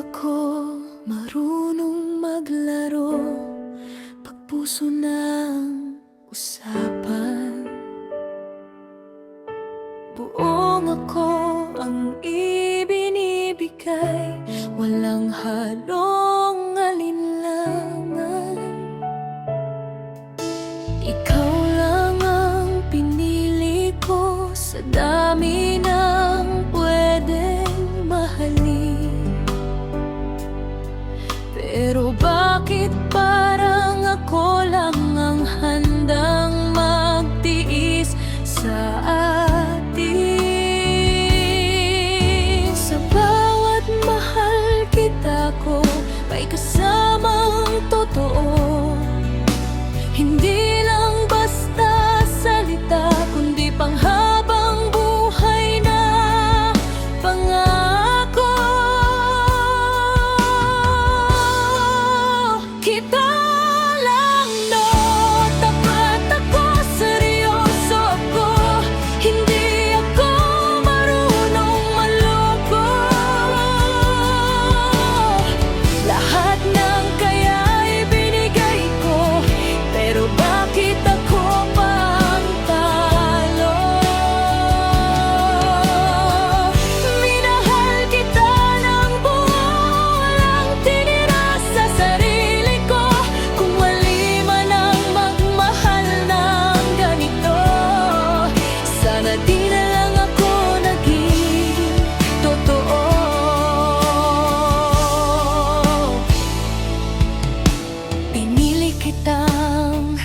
ako marunong maglaro pag puso ng usapan. Buong ako ang ibinibigay, walang halong alinlangan. Ikaw lang ang pinili ko sa dami ng pwedeng mahalin. Pero bakit parang ako lang ang handang magtiis sa atin? Sa bawat mahal kita ko, may kasamang totoo. Hindi lang basta salita, kundi panghabang buhay na pangako. Kita lang, no, tapat ako, seryoso ako. Hindi ako marunong maloko. Lahat ng kaya'y binigay ko, pero bakit ako pang talo? Minahal kita ng buo, walang tinira sa sarili ko. Kung mali man ang magmahal ng ganito, sana di na lang ako naging totoo. Pinili kitang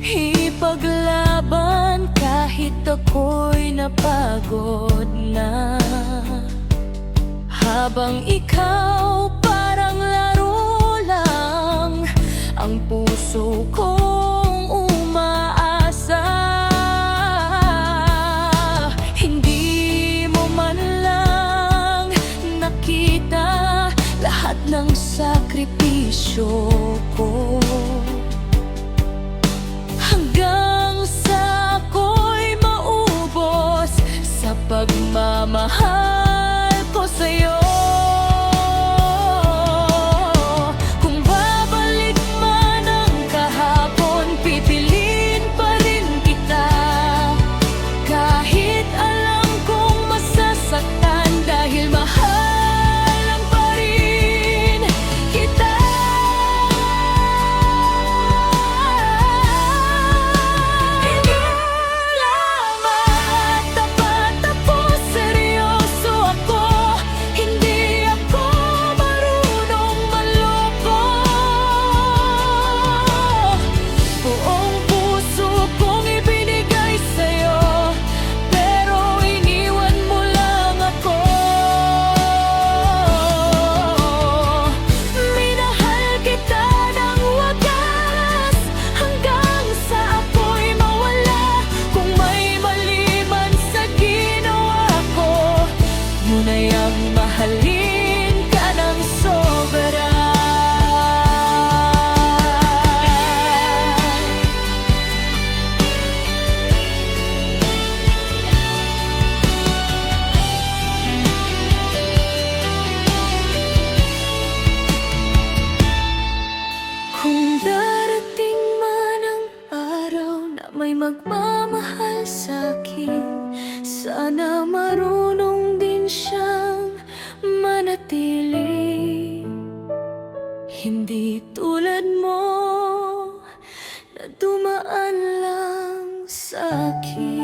ipaglaban kahit ako'y napagod na. Habang ikaw parang laro lang, ang puso kong umaasa. Hindi mo man lang nakita lahat ng sakripisyo ko, hanggang sa ako'y maubos sa pagmamahal ko sa'yo. Kung babalik man ang kahapon, pipiliin pa rin kita. Kahit alam kong masasaktan, dahil mahal lang pa rin kita. Hindi lamang tapat ako, seryoso ako. Hindi ako marunong maloko. Buong puso kong ibinigay sa'yo, pero iniwan mo lang ako. Minahal kita ng wagas, hanggang sa ako'y mawala. Kung may mali man sa ginawa ko, ngunayang mahalin ka ng sobra. Kung darating man ang araw na may magmamahal sa'kin, sana marunong din siyang manatili. Hindi tulad mo na dumaan lang sa'kin.